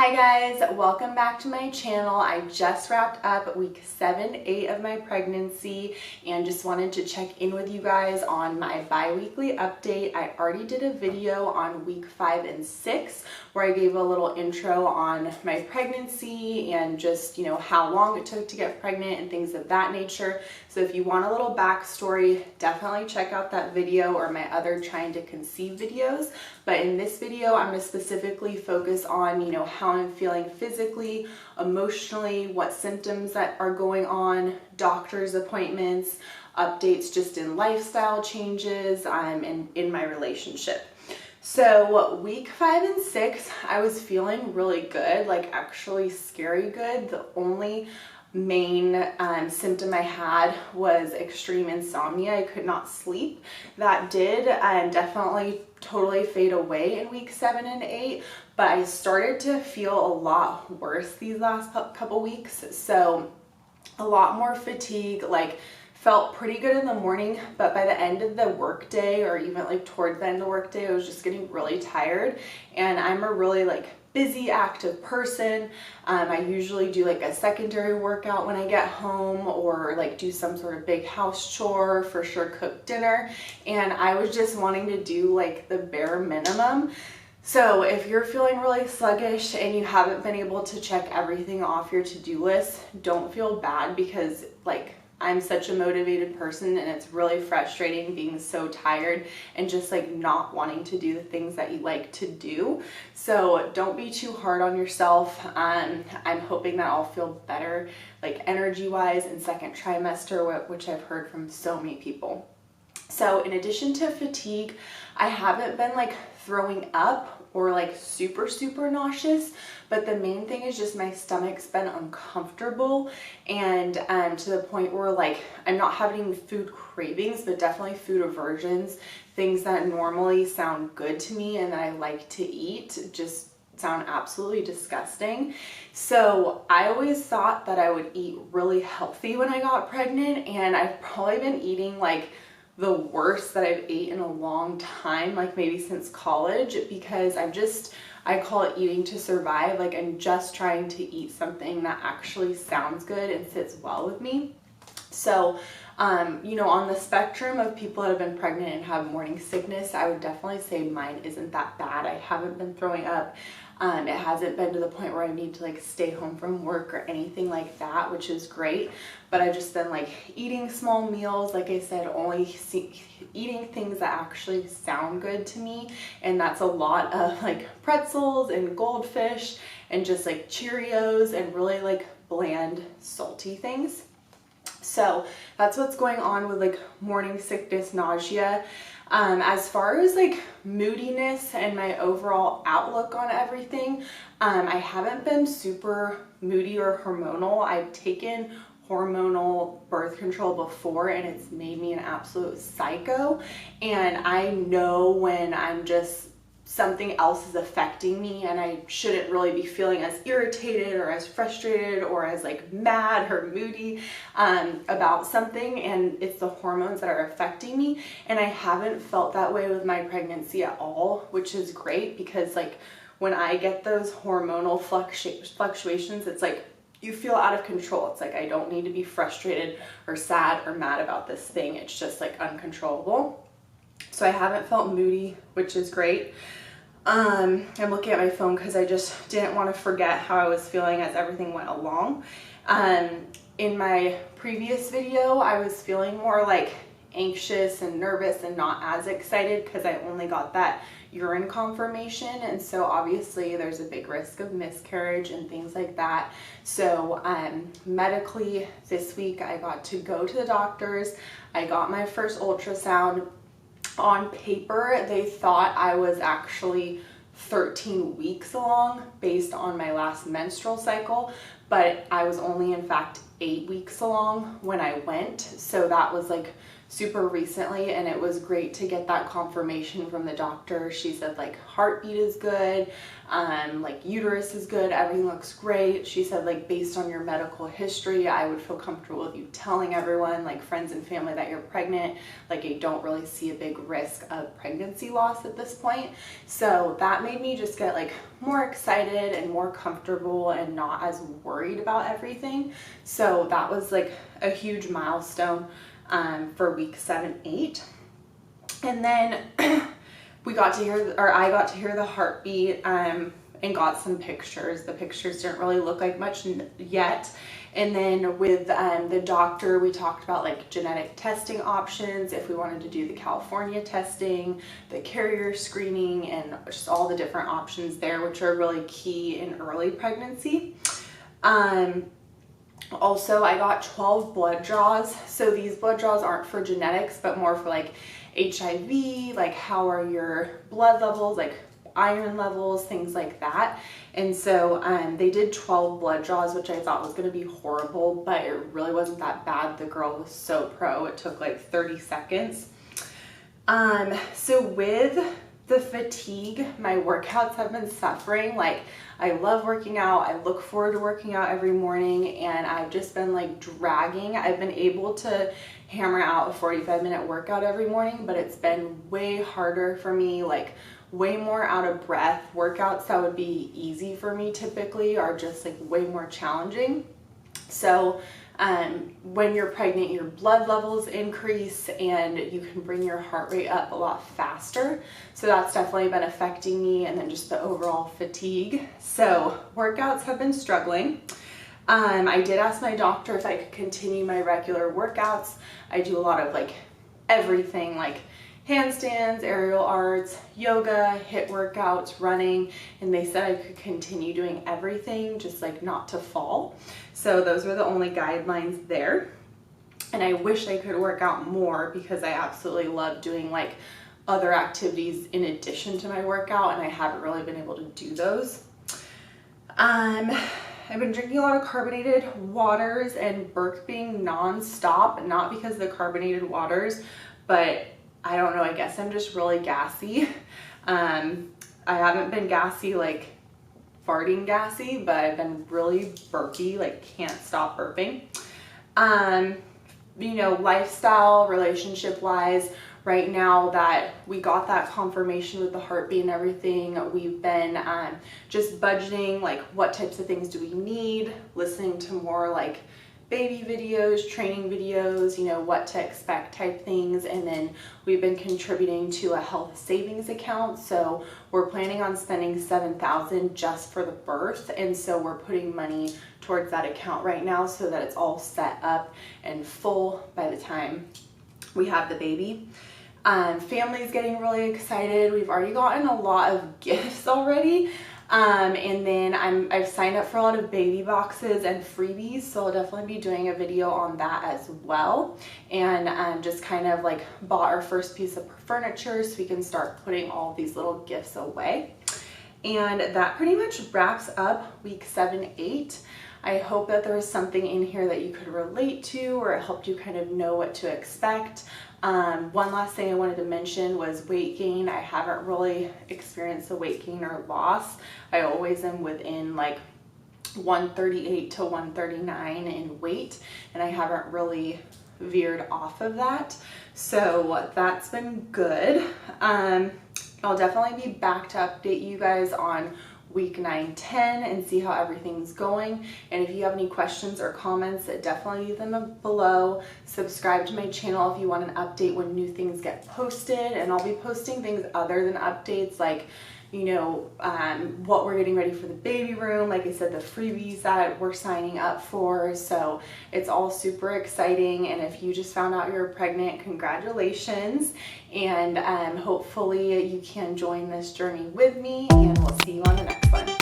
Hi guys, welcome back to my channel. I just wrapped up week 7, 8 of my pregnancy and just wanted to check in with you guys on my bi-weekly update. I already did a video on week 5 and 6 where I gave a little intro on my pregnancy and just, how long it took to get pregnant and things of that nature. So if you want a little backstory, definitely check out that video or my other trying to conceive videos. But in this video, I'm going to specifically focus on, how I'm feeling physically, emotionally, what symptoms that are going on, doctor's appointments, updates just in lifestyle changes, and in my relationship. So week 5 and 6, I was feeling really good, like actually scary good. The only main symptom I had was extreme insomnia. I could not sleep. That did definitely totally fade away in week 7 and 8, but I started to feel a lot worse these last couple weeks. So a lot more fatigue, like felt pretty good in the morning, but by the end of the workday or even like towards the end of the workday, I was just getting really tired. And I'm a really busy, active person. I usually do a secondary workout when I get home or do some sort of big house chore, for sure cook dinner. And I was just wanting to do the bare minimum. So if you're feeling really sluggish and you haven't been able to check everything off your to-do list, don't feel bad because I'm such a motivated person and it's really frustrating being so tired and just not wanting to do the things that you like to do. So don't be too hard on yourself. I'm hoping that I'll feel better energy wise in second trimester, which I've heard from so many people. So in addition to fatigue, I haven't been throwing up or super nauseous, but the main thing is just my stomach's been uncomfortable and to the point where I'm not having food cravings, but definitely food aversions. Things that normally sound good to me and that I like to eat just sound absolutely disgusting. So I always thought that I would eat really healthy when I got pregnant, and I've probably been eating the worst that I've ate in a long time, maybe since college, because I call it eating to survive. I'm just trying to eat something that actually sounds good and sits well with me. So, on the spectrum of people that have been pregnant and have morning sickness, I would definitely say mine isn't that bad. I haven't been throwing up. It hasn't been to the point where I need to stay home from work or anything like that, which is great. But I've just been eating small meals, like I said, only eating things that actually sound good to me. And that's a lot of pretzels and goldfish and just Cheerios and really bland, salty things. So that's what's going on with morning sickness, nausea. As far as moodiness and my overall outlook on everything, I haven't been super moody or hormonal. I've taken hormonal birth control before and it's made me an absolute psycho. And I know when I'm just something else is affecting me and I shouldn't really be feeling as irritated or as frustrated or as mad or moody about something, and it's the hormones that are affecting me. And I haven't felt that way with my pregnancy at all, which is great because when I get those hormonal fluctuations, it's you feel out of control. It's I don't need to be frustrated or sad or mad about this thing. It's just uncontrollable. So I haven't felt moody, which is great. I'm looking at my phone because I just didn't want to forget how I was feeling as everything went along. In my previous video, I was feeling more anxious and nervous and not as excited because I only got that urine confirmation, and so obviously there's a big risk of miscarriage and things like that. So medically this week I got to go to the doctors. I got my first ultrasound. On paper, they thought I was actually 13 weeks along based on my last menstrual cycle, but I was only in fact 8 weeks along when I went. So that was like super recently, and it was great to get that confirmation from the doctor. She said like heartbeat is good, like uterus is good, everything looks great. She said like based on your medical history, I would feel comfortable with you telling everyone, like friends and family, that you're pregnant. Like I don't really see a big risk of pregnancy loss at this point. So that made me just get like more excited and more comfortable and not as worried about everything. So that was like a huge milestone for week 7, 8. And then we got to hear, or I got to hear the heartbeat and got some pictures. The pictures didn't really look like much yet. And then with the doctor, we talked about like genetic testing options, if we wanted to do the California testing, the carrier screening, and just all the different options there, which are really key in early pregnancy. Also, I got 12 blood draws. So these blood draws aren't for genetics, but more for like HIV, like how are your blood levels, like iron levels, things like that. And so they did 12 blood draws, which I thought was going to be horrible, but it really wasn't that bad. The girl was so pro. It took like 30 seconds. So with the fatigue, my workouts have been suffering. Like I love working out. I look forward to working out every morning, and I've just been like dragging. I've been able to hammer out a 45-minute workout every morning, but it's been way harder for me, like way more out of breath. Workouts that would be easy for me typically are just like way more challenging. So when you're pregnant, your blood levels increase and you can bring your heart rate up a lot faster. So that's definitely been affecting me, and then just the overall fatigue. So workouts have been struggling. I did ask my doctor if I could continue my regular workouts. I do a lot of like everything, like handstands, aerial arts, yoga, HIIT workouts, running, and they said I could continue doing everything, just like not to fall. So those were the only guidelines there. And I wish I could work out more because I absolutely love doing like other activities in addition to my workout, and I haven't really been able to do those. I've been drinking a lot of carbonated waters and burping nonstop, not because of the carbonated waters, but I don't know, I guess I'm just really gassy. I haven't been gassy, like farting gassy, but I've been really burpy, like can't stop burping. You know, lifestyle, relationship wise, right now that we got that confirmation with the heartbeat and everything, we've been just budgeting, like what types of things do we need, listening to more like baby videos, training videos, you know, what to expect type things. And then we've been contributing to a health savings account. So we're planning on spending $7,000 just for the birth. And so we're putting money towards that account right now so that it's all set up and full by the time we have the baby. Family's getting really excited. We've already gotten a lot of gifts already. And then I've signed up for a lot of baby boxes and freebies, so I'll definitely be doing a video on that as well. And just kind of like bought our first piece of furniture so we can start putting all these little gifts away. And that pretty much wraps up week 7, 8. I hope that there was something in here that you could relate to, or it helped you kind of know what to expect. One last thing I wanted to mention was weight gain. I haven't really experienced a weight gain or loss. I always am within like 138 to 139 in weight, and I haven't really veered off of that. So that's been good. I'll definitely be back to update you guys on week 9, 10 and see how everything's going. And if you have any questions or comments, definitely leave them below. Subscribe to my channel if you want an update when new things get posted, and I'll be posting things other than updates, like, you know, what we're getting ready for the baby room, like I said, the freebies that we're signing up for. So it's all super exciting, and if you just found out you're pregnant, congratulations, and hopefully you can join this journey with me, and we'll see you on the next one.